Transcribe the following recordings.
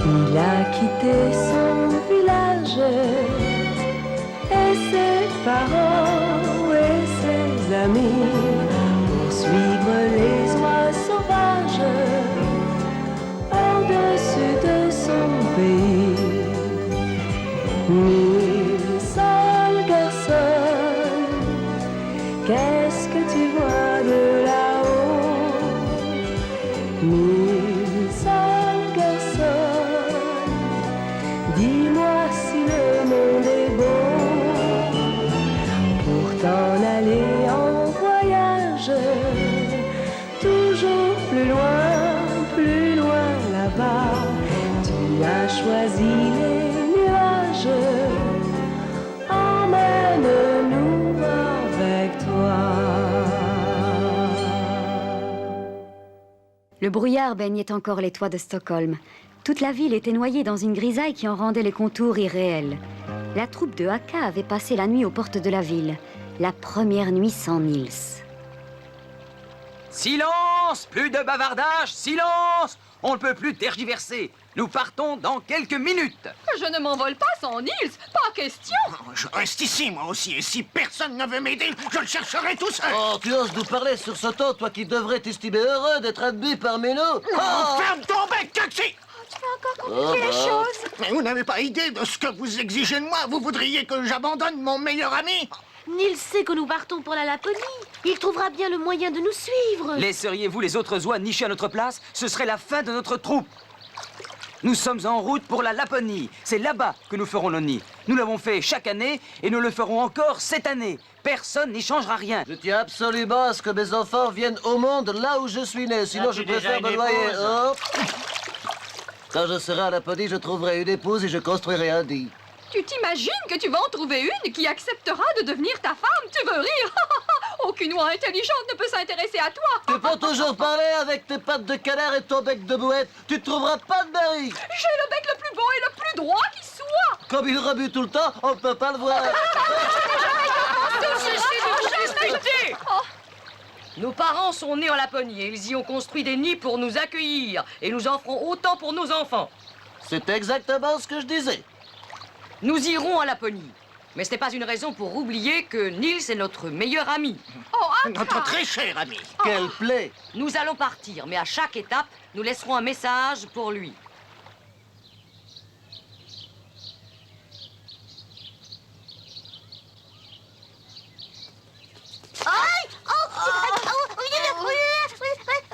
Il a quitté son village et ses parents et ses amis pour suivre les oies sauvages au-dessus de son pays. Mille seuls garçons, qu'est-ce que tu vois de là-haut? Mille seuls garçons, dis-moi si le monde est beau pour t'en aller en voyage, toujours plus loin là-bas. Tu as choisi les nuages, emmène-nous avec toi. Le brouillard baignait encore les toits de Stockholm. Toute la ville était noyée dans une grisaille qui en rendait les contours irréels. La troupe de Haka avait passé la nuit aux portes de la ville. La première nuit sans Nils. Silence! Plus de bavardage! Silence! On ne peut plus tergiverser. Nous partons dans quelques minutes. Je ne m'envole pas sans Nils, pas question. Je reste ici, moi aussi, et si personne ne veut m'aider, je le chercherai tout seul. Oh, tu oses nous parler sur ce ton, toi qui devrais t'estimer heureux d'être admis parmi nous. Oh. Ferme ton bec, Taxi! Tu vas encore compliquer les choses. Mais vous n'avez pas idée de ce que vous exigez de moi. Vous voudriez que j'abandonne mon meilleur ami? Nils sait que nous partons pour la Laponie. Il trouvera bien le moyen de nous suivre. Laisseriez-vous les autres oies nicher à notre place? Ce serait la fin de notre troupe. Nous sommes en route pour la Laponie. C'est là-bas que nous ferons nos nids. Nous l'avons fait chaque année et nous le ferons encore cette année. Personne n'y changera rien. Je tiens absolument à ce que mes enfants viennent au monde là où je suis né. Sinon, je préfère me noyer. Oh. Quand je serai à Laponie, je trouverai une épouse et je construirai un nid. Tu t'imagines que tu vas en trouver une qui acceptera de devenir ta femme? Tu veux rire? Aucune oie intelligente ne peut s'intéresser à toi. Tu peux toujours parler avec tes pattes de canard et ton bec de bouette. Tu ne trouveras pas de mari. J'ai le bec le plus beau et le plus droit qui soit. Comme il remue tout le temps, on ne peut pas le voir. Nos parents sont nés en Laponie et ils y ont construit des nids pour nous accueillir. Et nous en ferons autant pour nos enfants. C'est exactement ce que je disais. Nous irons en Laponie. Mais ce n'est pas une raison pour oublier que Nils est notre meilleur ami. Notre très cher ami. Quelle plaie. Nous allons partir, mais à chaque étape, nous laisserons un message pour lui.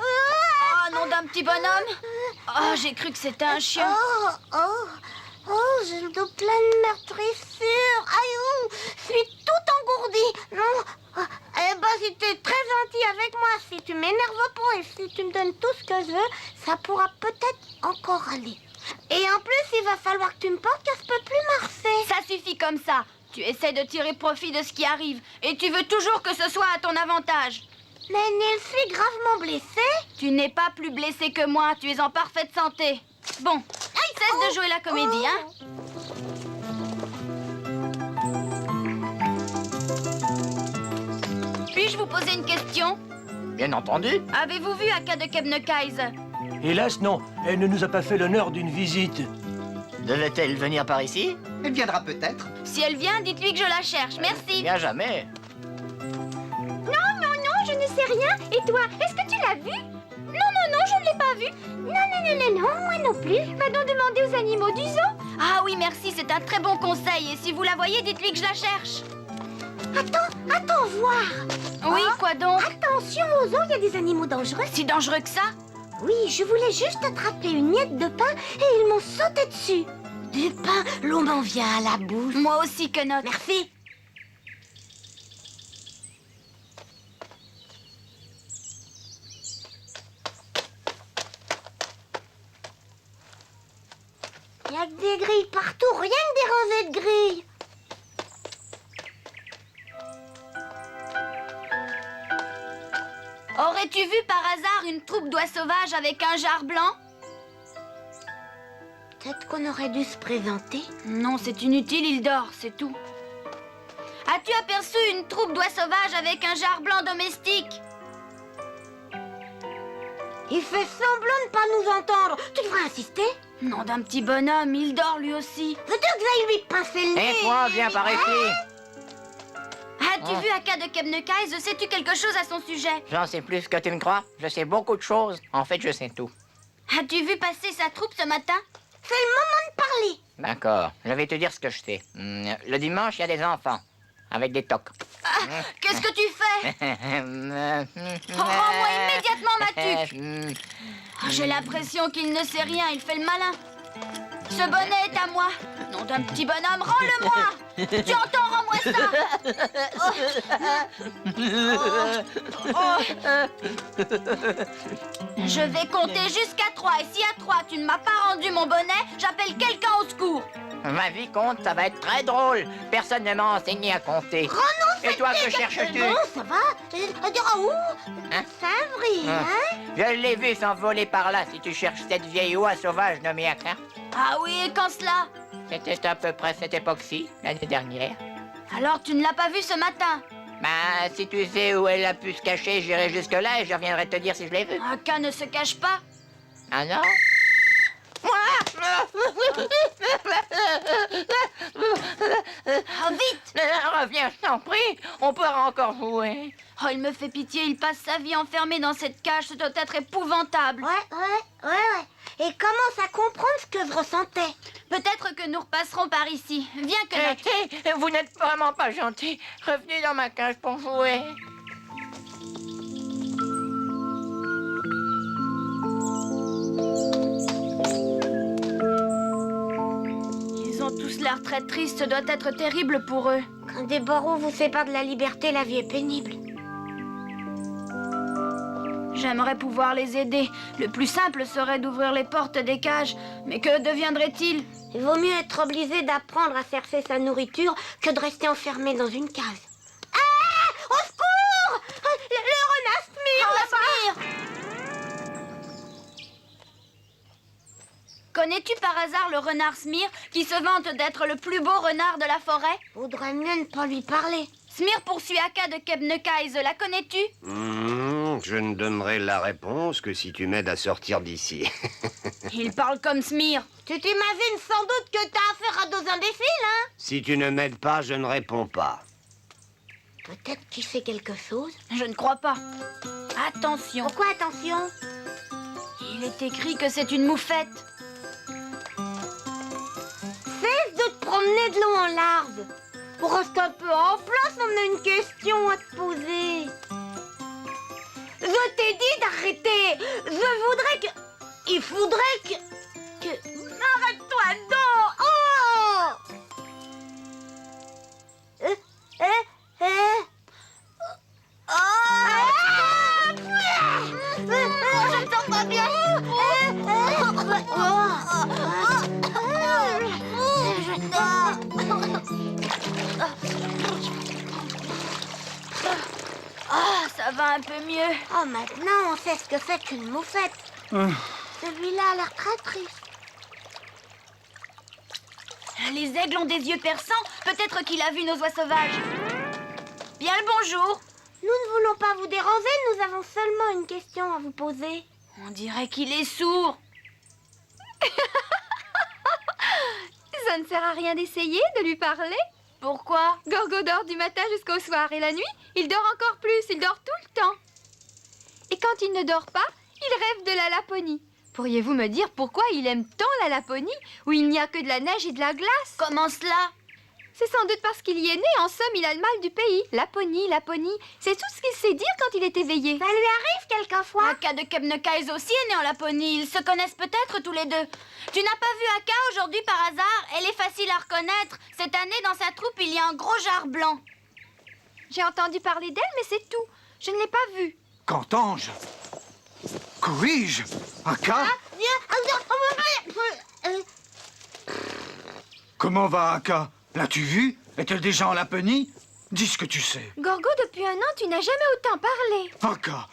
Oh, nom d'un petit bonhomme. Oh, j'ai cru que c'était un chien. Oh, j'ai le dos plein de meurtrissures. Aïe, je suis tout engourdie. Non. Eh ben, si t'es très gentil avec moi, si tu m'énerves pas et si tu me donnes tout ce que je veux, ça pourra peut-être encore aller. Et en plus, il va falloir que tu me portes car je peux plus marcher. Ça suffit comme ça. Tu essaies de tirer profit de ce qui arrive. Et tu veux toujours que ce soit à ton avantage. Mais Nils est gravement blessé. Tu n'es pas plus blessé que moi. Tu es en parfaite santé. Bon, cesse de jouer la comédie, hein. Puis-je vous poser une question? Bien entendu. Avez-vous vu Haka de Kebnekaise? Hélas, non. Elle ne nous a pas fait l'honneur d'une visite. Devait-elle venir par ici? Elle viendra peut-être. Si elle vient, dites-lui que je la cherche. Merci. Bien jamais. Non, je ne sais rien. Et toi, est-ce que tu l'as vu? Non, je ne l'ai pas vu. Non, moi non plus. Va donc demander aux animaux du zoo. Ah oui, merci, c'est un très bon conseil. Et si vous la voyez, dites-lui que je la cherche. Attends, voir. Oui, quoi donc? Attention, au zoo, il y a des animaux dangereux. Si dangereux que ça? Oui, je voulais juste attraper une miette de pain et ils m'ont sauté dessus. Du pain, l'eau m'en vient à la bouche. Moi aussi, Quenotte. Merci. Il n'y a que des grilles partout, rien que des rangées de grilles. Aurais-tu vu par hasard une troupe d'oies sauvages avec un jar blanc? Peut-être qu'on aurait dû se présenter. Non, c'est inutile, il dort, c'est tout. As-tu aperçu une troupe d'oies sauvages avec un jar blanc domestique? Il fait semblant de ne pas nous entendre. Tu devrais insister. Nom d'un petit bonhomme, il dort lui aussi. Veux-tu que j'aille lui pincer le nez? Et toi, viens par ici. As-tu vu Aka de Kebnekaise? Sais-tu quelque chose à son sujet? J'en sais plus que tu ne crois. Je sais beaucoup de choses. En fait, je sais tout. As-tu vu passer sa troupe ce matin? C'est le moment de parler. D'accord. Je vais te dire ce que je sais. Le dimanche, il y a des enfants. Avec des tocs. Qu'est-ce que tu fais? Rends-moi immédiatement ma tuque. J'ai l'impression qu'il ne sait rien, il fait le malin. Ce bonnet est à moi. Nom d'un petit bonhomme, rends-le-moi. Tu entends, rends-moi ça. Je vais compter jusqu'à 3 et si à 3 tu ne m'as pas rendu mon bonnet, j'appelle quelqu'un au secours. Ma vie compte, ça va être très drôle. Personne ne m'a enseigné à compter. Et toi, que cherches-tu? Bon, ça va. Où? Hein? C'est vrai, hein? Je l'ai vu s'envoler par là si tu cherches cette vieille oie sauvage nommée Aka. Ah oui, et quand cela? C'était à peu près cette époque-ci, l'année dernière. Alors tu ne l'as pas vue ce matin? Bah, si tu sais où elle a pu se cacher, j'irai jusque-là et je reviendrai te dire si je l'ai vue. Aka ne se cache pas. Ah non? Oh, vite! Reviens, je t'en prie. On pourra encore jouer. Oh, il me fait pitié, il passe sa vie enfermé dans cette cage, ça doit être épouvantable. Ouais. Et commence à comprendre ce que je ressentais. Peut-être que nous repasserons par ici. Viens que Arrêtez, vous n'êtes vraiment pas gentil. Revenez dans ma cage pour jouer. Ils ont tous l'air très tristes, ça doit être terrible pour eux. Quand des barreaux vous séparent de la liberté, la vie est pénible. J'aimerais pouvoir les aider. Le plus simple serait d'ouvrir les portes des cages. Mais que deviendrait-il? Il vaut mieux être obligé d'apprendre à chercher sa nourriture que de rester enfermé dans une case. Ah! Au secours! Le renard Smir, là-bas! Connais-tu par hasard le renard Smir qui se vante d'être le plus beau renard de la forêt? Vaudrait mieux ne pas lui parler. Smir poursuit Aka de Kebnekaise, la connais-tu? Je ne donnerai la réponse que si tu m'aides à sortir d'ici. Il parle comme Smir. Tu t'imagines sans doute que t'as affaire à deux imbéciles, hein? Si tu ne m'aides pas, je ne réponds pas. Peut-être qu'il sait quelque chose. Je ne crois pas. Attention. Pourquoi attention? Il est écrit que c'est une moufette. Cesse de te promener de long en large. Reste un peu en place, on a une question à te poser. Je t'ai dit d'arrêter. Je voudrais que... Il faudrait que... Arrête-toi donc. Oh! Je ne sens pas bien. Ah, ça va un peu mieux. Oh, maintenant, on sait ce que c'est qu'une moufette. Celui-là a l'air très triste. Les aigles ont des yeux perçants. Peut-être qu'il a vu nos oies sauvages. Bien le bonjour. Nous ne voulons pas vous déranger, nous avons seulement une question à vous poser. On dirait qu'il est sourd. Ça ne sert à rien d'essayer de lui parler. Pourquoi? Gorgo dort du matin jusqu'au soir et la nuit, il dort encore plus, il dort tout le temps. Et quand il ne dort pas, il rêve de la Laponie. Pourriez-vous me dire pourquoi il aime tant la Laponie, où il n'y a que de la neige et de la glace? Comment cela? C'est sans doute parce qu'il y est né, en somme, il a le mal du pays. Laponie, c'est tout ce qu'il sait dire quand il est éveillé. Ça lui arrive quelquefois. Aka de Kebnekaise aussi est né en Laponie, ils se connaissent peut-être tous les deux. Tu n'as pas vu Aka aujourd'hui par hasard? Elle est facile à reconnaître. Cette année, dans sa troupe, il y a un gros jar blanc. J'ai entendu parler d'elle, mais c'est tout. Je ne l'ai pas vue. Qu'entends-je? Corrige, Aka? Comment va Aka? L'as-tu vue? Est-elle déjà en Laponie? Dis ce que tu sais. Gorgo, depuis un an, tu n'as jamais autant parlé.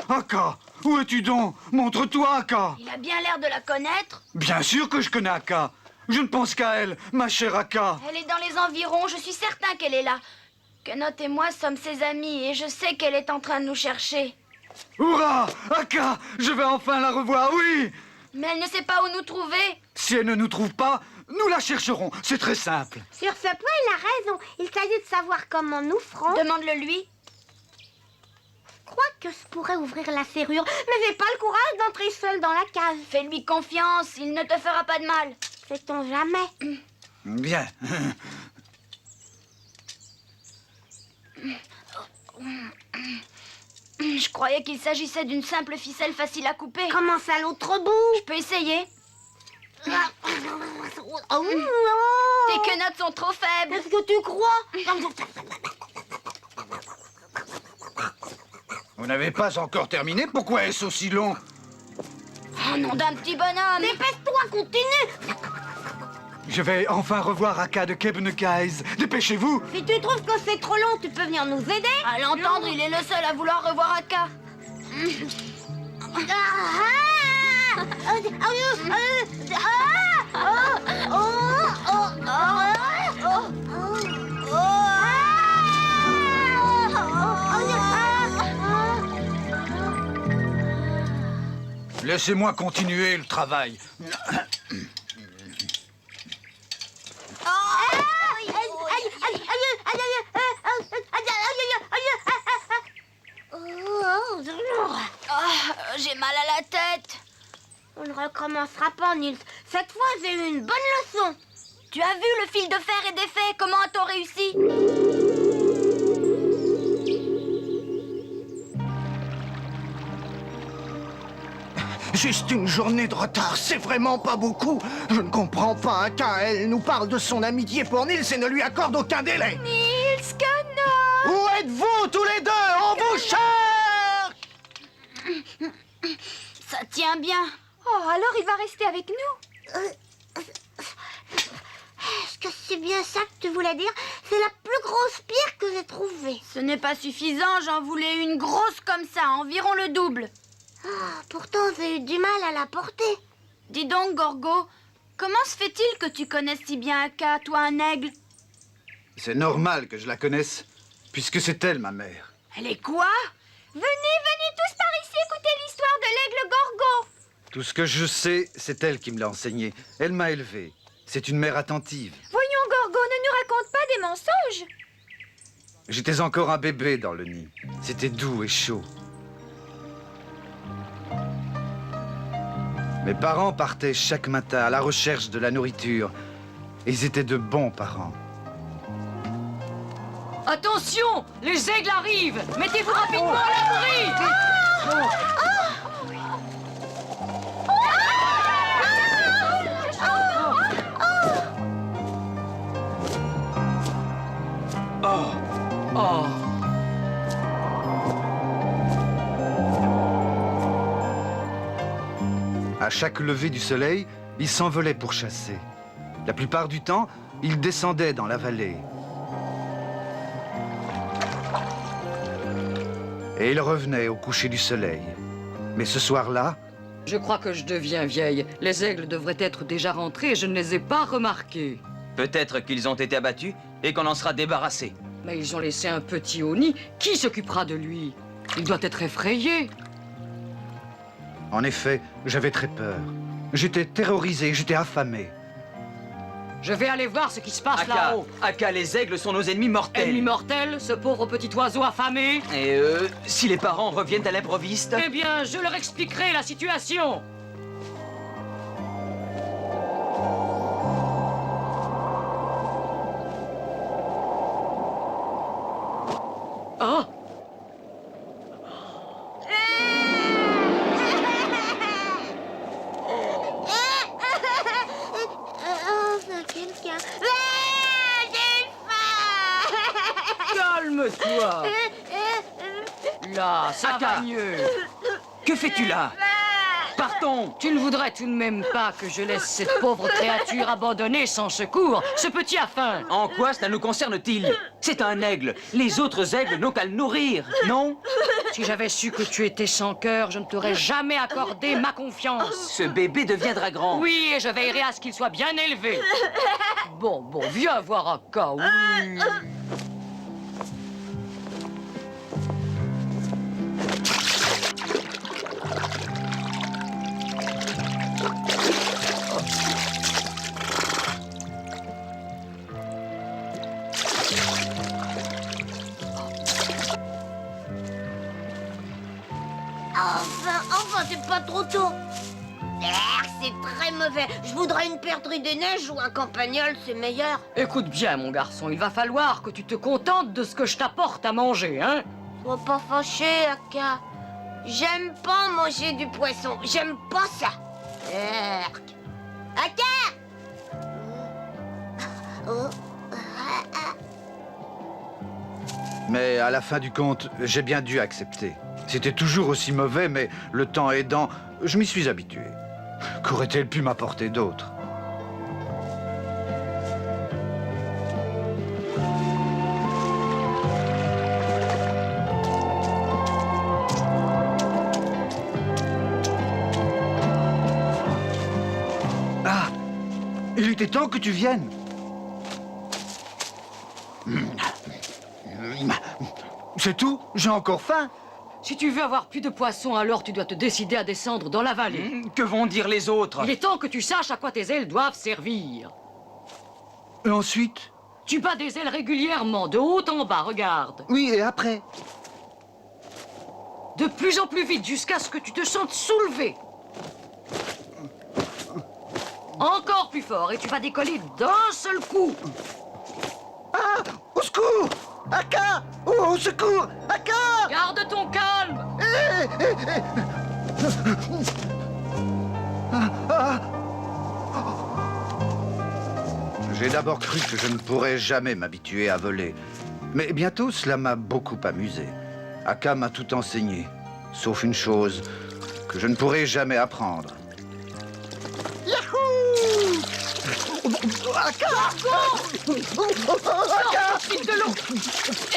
Aka, où es-tu donc? Montre-toi, Aka. Il a bien l'air de la connaître. Bien sûr que je connais Aka. Je ne pense qu'à elle, ma chère Aka. Elle est dans les environs, je suis certain qu'elle est là. Kenot et moi sommes ses amis et je sais qu'elle est en train de nous chercher. Hurrah! Aka! Je vais enfin la revoir, oui! Mais elle ne sait pas où nous trouver. Si elle ne nous trouve pas, nous la chercherons. C'est très simple. Sur ce point, il a raison. Il s'agit de savoir comment nous ferons. Demande-le lui. Je crois que je pourrais ouvrir la serrure, mais j'ai pas le courage d'entrer seule dans la cave. Fais-lui confiance, il ne te fera pas de mal. Sait-on jamais? Bien. Je croyais qu'il s'agissait d'une simple ficelle facile à couper. Comment ça, l'autre bout? Je peux essayer. Oh, Tes quenottes sont trop faibles. Est-ce que tu crois? Vous n'avez pas encore terminé? Pourquoi est-ce aussi long? Oh, nom d'un petit bonhomme. Dépêche-toi, continue. Je vais enfin revoir Aka de Kebnekaise. Dépêchez-vous! Si tu trouves que c'est trop long, tu peux venir nous aider? À l'entendre, il est le seul à vouloir revoir Aka. Laissez-moi continuer le travail. J'ai mal à la tête. On ne recommencera pas, Nils. Cette fois, j'ai eu une bonne leçon. Tu as vu le fil de fer est défait. Comment a-t-on réussi? Juste une journée de retard, c'est vraiment pas beaucoup. Je ne comprends pas, Aka. Elle nous parle de son amitié pour Nils et ne lui accorde aucun délai. Nils, Connor! Où êtes-vous tous les deux? On vous cherche! Ça tient bien. Oh, alors il va rester avec nous. Est-ce que c'est bien ça que tu voulais dire? C'est la plus grosse pierre que j'ai trouvée. Ce n'est pas suffisant, j'en voulais une grosse comme ça, environ le double. Ah, pourtant, j'ai eu du mal à la porter. Dis donc, Gorgo, comment se fait-il que tu connaisses si bien Aka, toi un aigle? C'est normal que je la connaisse, puisque c'est elle, ma mère. Elle est quoi? Venez tous par ici écouter l'histoire de l'aigle Gorgo. Tout ce que je sais, c'est elle qui me l'a enseigné. Elle m'a élevé. C'est une mère attentive. Voyons, Gorgo, ne nous raconte pas des mensonges. J'étais encore un bébé dans le nid. C'était doux et chaud. Mes parents partaient chaque matin à la recherche de la nourriture. Et ils étaient de bons parents. Attention, les aigles arrivent. Mettez-vous rapidement à l'abri. À chaque lever du soleil, ils s'envolaient pour chasser. La plupart du temps, ils descendaient dans la vallée. Et ils revenaient au coucher du soleil. Mais ce soir-là... Je crois que je deviens vieille. Les aigles devraient être déjà rentrés et je ne les ai pas remarqués. Peut-être qu'ils ont été abattus et qu'on en sera débarrassé. Mais ils ont laissé un petit au nid. Qui s'occupera de lui? Il doit être effrayé. En effet, j'avais très peur. J'étais terrorisé, j'étais affamé. Je vais aller voir ce qui se passe Aka, là-haut. Aka, les aigles sont nos ennemis mortels. Ennemi mortel, ce pauvre petit oiseau affamé. Et si les parents reviennent à l'improviste? Eh bien, je leur expliquerai la situation. Oh! Quelqu'un. Calme-toi. Là, ça va mieux. Que fais-tu là? Partons. Tu ne voudrais tout de même pas que je laisse cette pauvre créature abandonnée sans secours? Ce petit a faim. En quoi cela nous concerne-t-il? C'est un aigle. Les autres aigles n'ont qu'à le nourrir, non? Si j'avais su que tu étais sans cœur, je ne t'aurais jamais accordé ma confiance. Ce bébé deviendra grand. Oui, et je veillerai à ce qu'il soit bien élevé. Bon, viens voir Aka, oui. trop tôt. C'est très mauvais. Je voudrais une perdrix des neiges ou un campagnol, c'est meilleur. Écoute bien, mon garçon, il va falloir que tu te contentes de ce que je t'apporte à manger, hein? Sois pas fâché, Aka. J'aime pas manger du poisson. J'aime pas ça. Aka! Mais à la fin du compte, j'ai bien dû accepter. C'était toujours aussi mauvais, mais le temps aidant, je m'y suis habitué. Qu'aurait-elle pu m'apporter d'autre? Ah! Il était temps que tu viennes. C'est tout? J'ai encore faim. Si tu veux avoir plus de poissons, alors tu dois te décider à descendre dans la vallée. Que vont dire les autres? Il est temps que tu saches à quoi tes ailes doivent servir. Et ensuite? Tu bats des ailes régulièrement, de haut en bas, regarde. Oui, et après? De plus en plus vite, jusqu'à ce que tu te sentes soulevé. Encore plus fort, et tu vas décoller d'un seul coup. Ah! Au secours! Aka! Oh, au secours! Aka! Garde ton calme! J'ai d'abord cru que je ne pourrais jamais m'habituer à voler. Mais bientôt, cela m'a beaucoup amusé. Aka m'a tout enseigné, sauf une chose que je ne pourrai jamais apprendre. Yahoo! Aka! Aka! Vite de l'eau!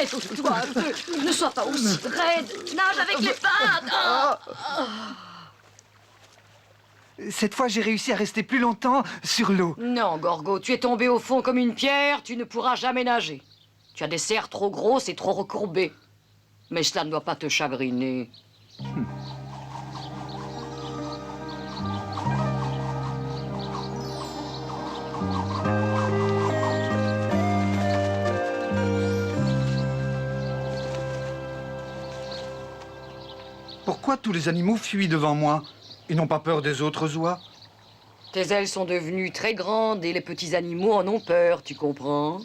Écoute-toi un peu, ne sois pas aussi raide. Nage avec les pattes! Cette fois, j'ai réussi à rester plus longtemps sur l'eau. Non, Gorgo, tu es tombé au fond comme une pierre, tu ne pourras jamais nager. Tu as des serres trop grosses et trop recourbées. Mais cela ne doit pas te chagriner. Pourquoi tous les animaux fuient devant moi? Ils n'ont pas peur des autres oies? Tes ailes sont devenues très grandes et les petits animaux en ont peur, tu comprends?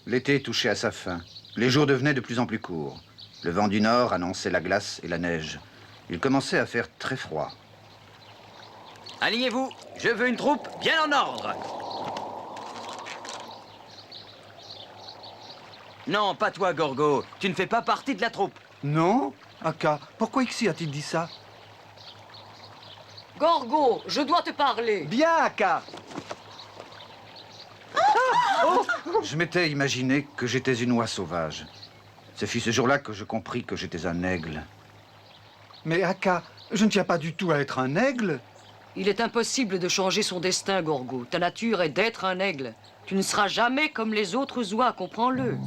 L'été touchait à sa fin. Les jours devenaient de plus en plus courts. Le vent du nord annonçait la glace et la neige. Il commençait à faire très froid. Alignez-vous, je veux une troupe bien en ordre. Non, pas toi, Gorgo. Tu ne fais pas partie de la troupe. Non? Aka, pourquoi Ixi a-t-il dit ça? Gorgo, je dois te parler. Bien, Aka! Oh! Je m'étais imaginé que j'étais une oie sauvage. Ce fut ce jour-là que je compris que j'étais un aigle. Mais Aka, je ne tiens pas du tout à être un aigle. Il est impossible de changer son destin, Gorgo. Ta nature est d'être un aigle. Tu ne seras jamais comme les autres oies, comprends-le.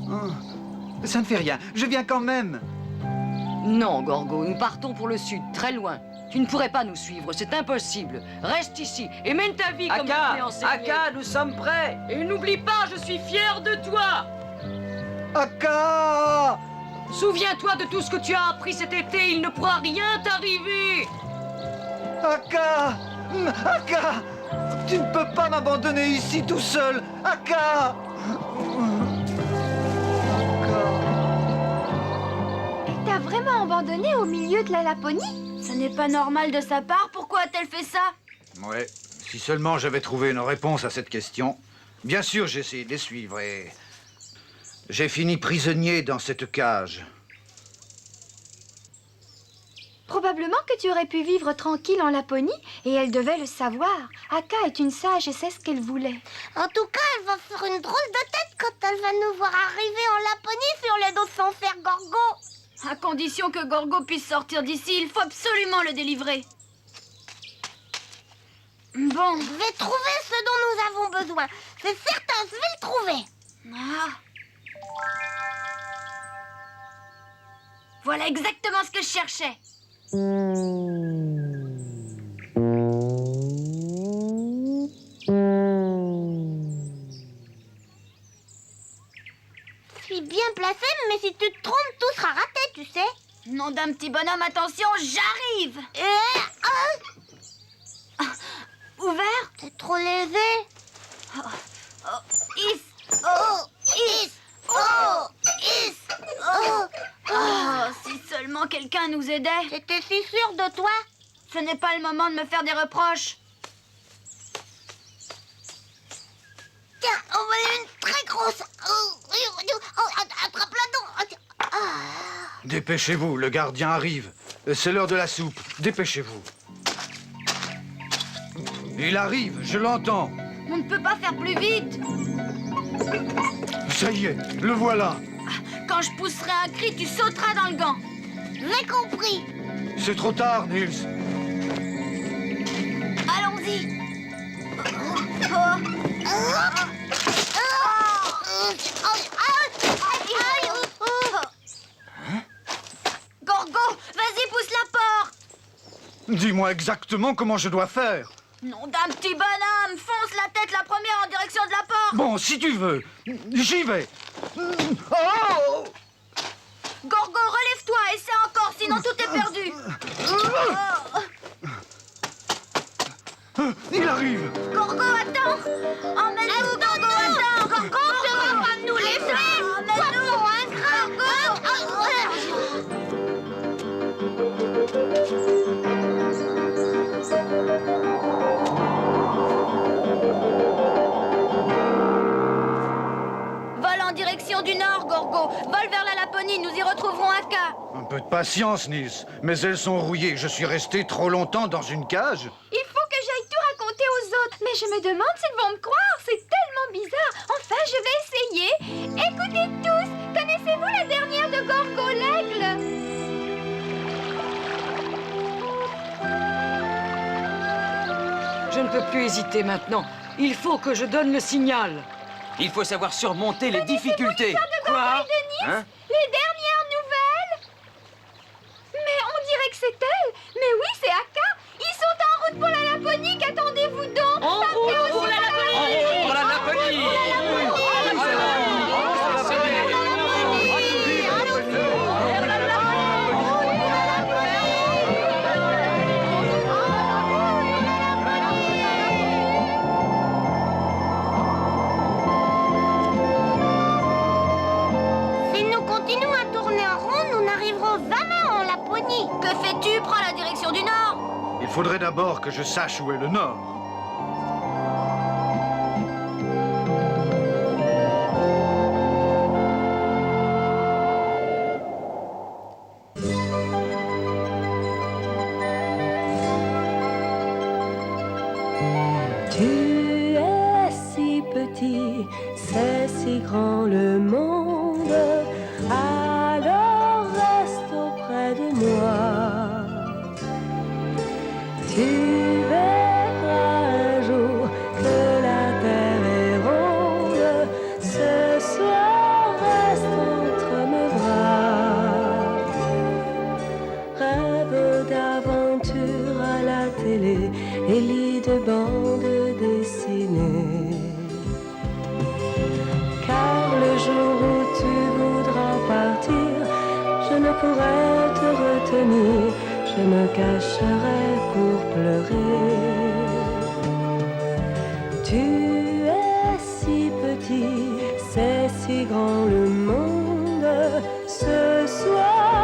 Ça ne fait rien, je viens quand même. Non, Gorgo, nous partons pour le sud, très loin. Tu ne pourrais pas nous suivre, c'est impossible. Reste ici et mène ta vie comme je t'ai enseigné. Aka, nous sommes prêts. Et n'oublie pas, je suis fier de toi. Aka! Souviens-toi de tout ce que tu as appris cet été, il ne pourra rien t'arriver. Aka! Aka! Tu ne peux pas m'abandonner ici tout seul! Aka! Elle t'a vraiment abandonné au milieu de la Laponie? Ce n'est pas normal de sa part, pourquoi a-t-elle fait ça? Ouais, si seulement j'avais trouvé une réponse à cette question. Bien sûr, j'ai essayé de les suivre et... j'ai fini prisonnier dans cette cage. Probablement que tu aurais pu vivre tranquille en Laponie, et elle devait le savoir. Aka est une sage et sait ce qu'elle voulait. En tout cas, elle va faire une drôle de tête quand elle va nous voir arriver en Laponie sur les dos de son frère Gorgo. À condition que Gorgo puisse sortir d'ici, il faut absolument le délivrer. Bon. Je vais trouver ce dont nous avons besoin. C'est certain, je vais le trouver. Ah. Voilà exactement ce que je cherchais. Je suis bien placée, mais si tu te trompes, tout sera raté, tu sais. Nom d'un petit bonhomme, attention, j'arrive. C'est trop léger. Is. Is. Is. Si seulement quelqu'un nous aidait. J'étais si sûre de toi. Ce n'est pas le moment de me faire des reproches. Tiens, on va une très grosse. Attrape-la donc. Dépêchez-vous, le gardien arrive. C'est l'heure de la soupe. Dépêchez-vous. Il arrive, je l'entends. On ne peut pas faire plus vite. Ça y est, le voilà. Quand je pousserai un cri, tu sauteras dans le gant. J'ai compris. C'est trop tard, Nils. Allons-y. Gorgo, vas-y, pousse la porte. Dis-moi exactement comment je dois faire. Nom d'un petit bonhomme, fonce la tête la première en direction de la porte. Bon, si tu veux, j'y vais. Oh! Gorgo, relève-toi, essaie encore, sinon tout est perdu. Il arrive. Gorgo, attends. Emmène-nous, Gorgo, attends. Gorgo, tu vas pas nous laisser. Emmène-nous, Vole en direction du nord, Gorgo. Vole vers la Laponie, nous y retrouverons Aka. Un peu de patience, Nils. Mais elles sont rouillées. Je suis resté trop longtemps dans une cage. Il faut que j'aille tout raconter aux autres. Mais je me demande s'ils vont me croire. C'est tellement bizarre. Enfin, je vais essayer. Écoutez tous. Connaissez-vous la dernière de Gorgo l'aigle? Je ne peux plus hésiter maintenant. Il faut que je donne le signal. Il faut savoir surmonter les difficultés. Quoi? Hein? Les dernières nouvelles? Mais on dirait que c'est elle. Mais oui, c'est Aka. Ils sont en route pour la Laponie. Qu'attendez-vous donc? En route pour la Laponie! Pour la Laponie! Si nous continuons à tourner en rond, nous n'arriverons jamais en Laponie. Que fais-tu? Prends la direction du nord. Il faudrait d'abord que je sache où est le nord. Tu es si petit, c'est si grand le monde, alors reste auprès de moi. Tu verras un jour que la terre est ronde, ce soir reste entre mes bras. Rêve d'aventure à la télé et lit de bandes dessinées. Car le jour où tu voudras partir, je ne pourrai te retenir, je me cacherai pour pleurer. Tu es si petit, c'est si grand le monde, ce soir